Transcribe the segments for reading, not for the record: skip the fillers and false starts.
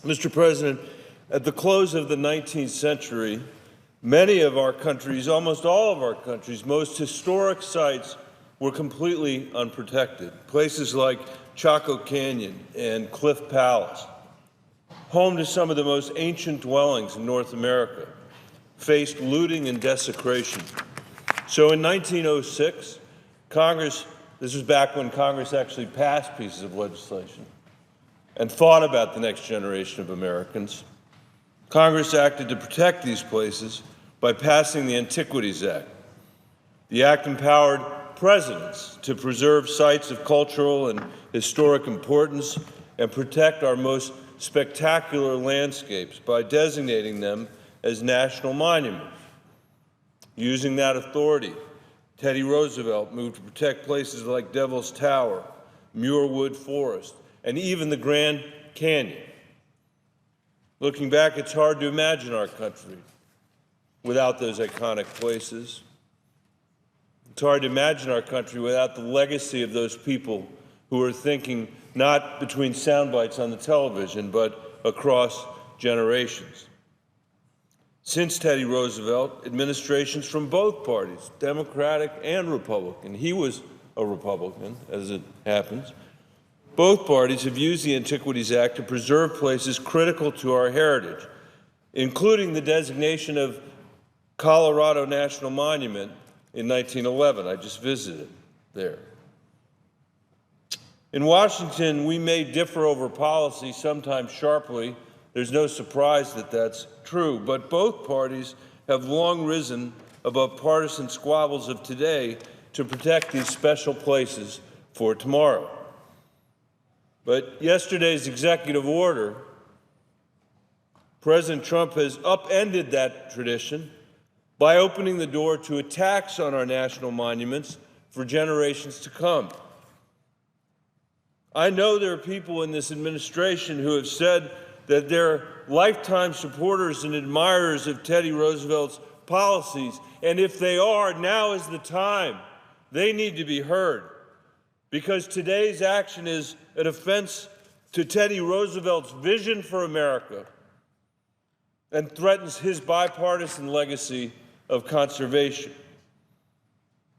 Mr. President, at the close of the 19th century, many of our countries, almost all of our countries' most historic sites were completely unprotected. Places like Chaco Canyon and Cliff Palace, home to some of the most ancient dwellings in North America, faced looting and desecration. So in 1906, this was back when Congress actually passed pieces of legislation and thought about the next generation of Americans, Congress acted to protect these places by passing the Antiquities Act. The act empowered presidents to preserve sites of cultural and historic importance and protect our most spectacular landscapes by designating them as national monuments. Using that authority, Teddy Roosevelt moved to protect places like Devil's Tower, Muirwood Forest, and even the Grand Canyon. Looking back, it's hard to imagine our country without those iconic places. It's hard to imagine our country without the legacy of those people who are thinking not between sound bites on the television, but across generations. Since Teddy Roosevelt, administrations from both parties, Democratic and Republican — he was a Republican, as it happens — both parties have used the Antiquities Act to preserve places critical to our heritage, including the designation of Colorado National Monument in 1911. I just visited there. In Washington, we may differ over policy, sometimes sharply. There's no surprise that that's true, but both parties have long risen above partisan squabbles of today to protect these special places for tomorrow. But yesterday's executive order, President Trump has upended that tradition by opening the door to attacks on our national monuments for generations to come. I know there are people in this administration who have said that they're lifetime supporters and admirers of Teddy Roosevelt's policies, and if they are, now is the time. They need to be heard, because today's action is an offense to Teddy Roosevelt's vision for America and threatens his bipartisan legacy of conservation.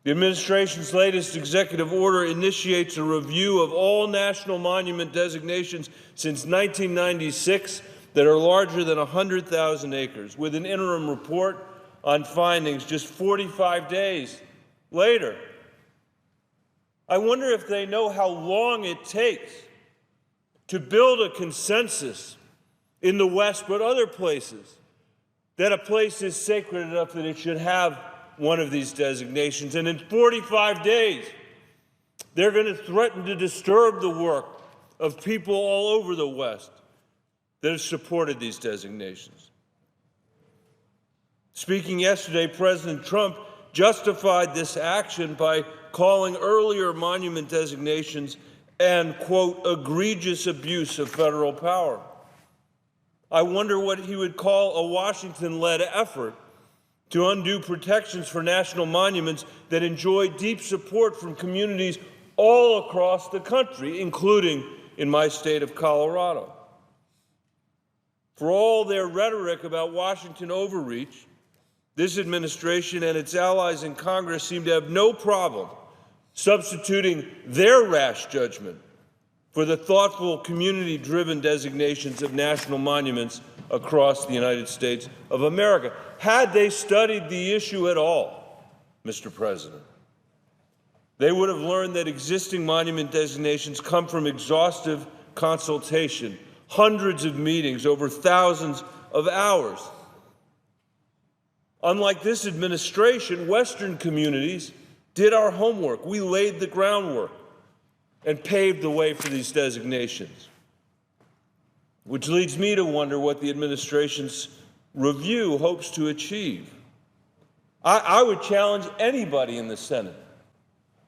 The administration's latest executive order initiates a review of all national monument designations since 1996 that are larger than 100,000 acres, with an interim report on findings just 45 days later. I wonder if they know how long it takes to build a consensus in the West, but other places, that a place is sacred enough that it should have one of these designations. And in 45 days, they're going to threaten to disturb the work of people all over the West that have supported these designations. Speaking yesterday, President Trump justified this action by calling earlier monument designations an, quote, egregious abuse of federal power. I wonder what he would call a Washington-led effort to undo protections for national monuments that enjoy deep support from communities all across the country, including in my state of Colorado. For all their rhetoric about Washington overreach, this administration and its allies in Congress seem to have no problem substituting their rash judgment for the thoughtful, community-driven designations of national monuments across the United States of America. Had they studied the issue at all, Mr. President, they would have learned that existing monument designations come from exhaustive consultation, hundreds of meetings over thousands of hours. Unlike this administration, Western communities did our homework. We laid the groundwork and paved the way for these designations, which leads me to wonder what the administration's review hopes to achieve. I would challenge anybody in the Senate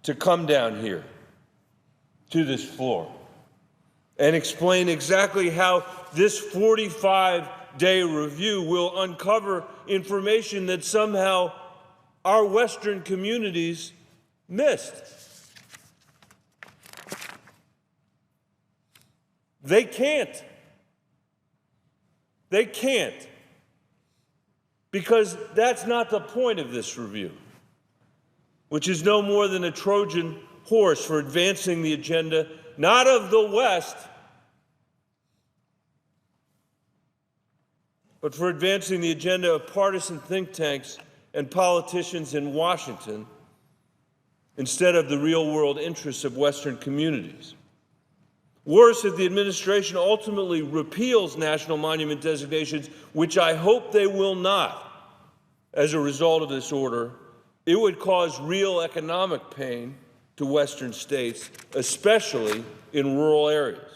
to come down here to this floor and explain exactly how this 45-day review will uncover information that somehow our Western communities missed. They can't. They can't, because that's not the point of this review, which is no more than a Trojan horse for advancing the agenda, not of the West, but for advancing the agenda of partisan think tanks and politicians in Washington instead of the real-world interests of Western communities. Worse, if the administration ultimately repeals national monument designations, which I hope they will not, as a result of this order, it would cause real economic pain to Western states, especially in rural areas.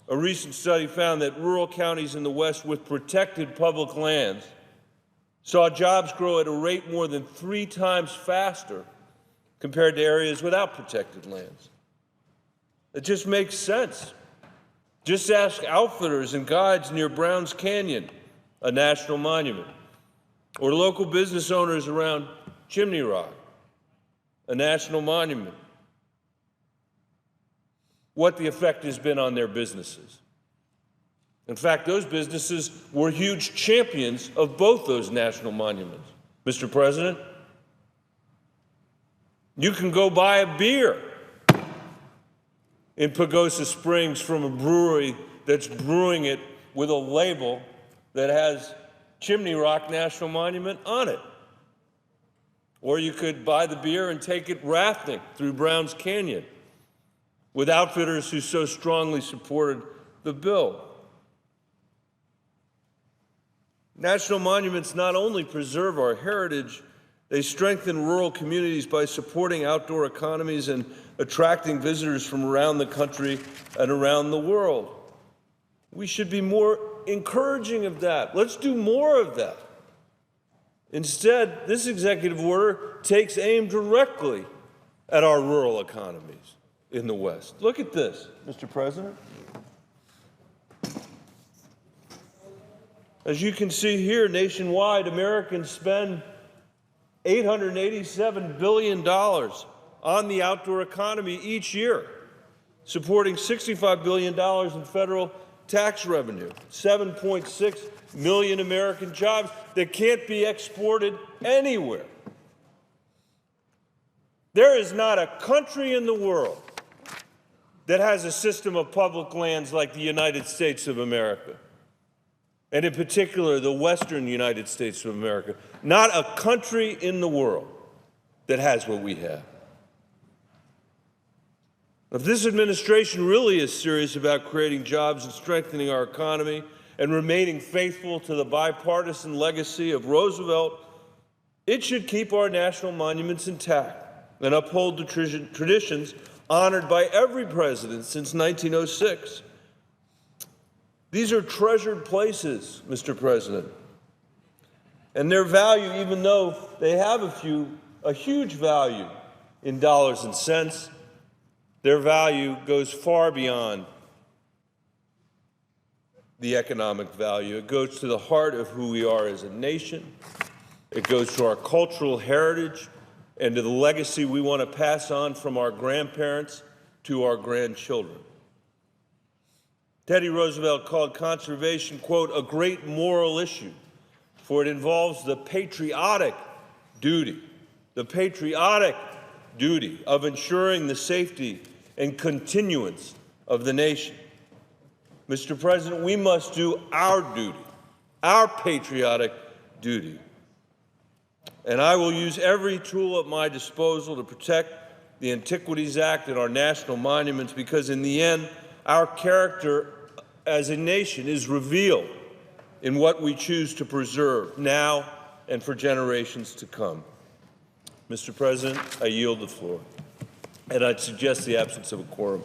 A recent study found that rural counties in the West with protected public lands saw jobs grow at a rate more than 3 times faster compared to areas without protected lands. It just makes sense. Just ask outfitters and guides near Browns Canyon, a national monument, or local business owners around Chimney Rock, a national monument, what the effect has been on their businesses. In fact, those businesses were huge champions of both those national monuments. Mr. President, you can go buy a beer in Pagosa Springs from a brewery that's brewing it with a label that has Chimney Rock National Monument on it. Or you could buy the beer and take it rafting through Browns Canyon with outfitters who so strongly supported the bill. National monuments not only preserve our heritage, they strengthen rural communities by supporting outdoor economies and attracting visitors from around the country and around the world. We should be more encouraging of that. Let's do more of that. Instead, this executive order takes aim directly at our rural economies in the West. Look at this, Mr. President. As you can see here, nationwide, Americans spend $887 billion on the outdoor economy each year, supporting $65 billion in federal tax revenue, 7.6 million American jobs that can't be exported anywhere. There is not a country in the world that has a system of public lands like the United States of America, and in particular, the Western United States of America. Not a country in the world that has what we have. If this administration really is serious about creating jobs and strengthening our economy and remaining faithful to the bipartisan legacy of Roosevelt, it should keep our national monuments intact and uphold the traditions honored by every president since 1906. These are treasured places, Mr. President, and their value, even though they have a huge value in dollars and cents, their value goes far beyond the economic value. It goes to the heart of who we are as a nation. It goes to our cultural heritage and to the legacy we want to pass on from our grandparents to our grandchildren. Teddy Roosevelt called conservation, quote, a great moral issue, for it involves the patriotic duty of ensuring the safety and continuance of the nation. Mr. President, we must do our duty, our patriotic duty. And I will use every tool at my disposal to protect the Antiquities Act and our national monuments, because in the end, our character as a nation is revealed in what we choose to preserve now and for generations to come. Mr. President, I yield the floor, and I'd suggest the absence of a quorum.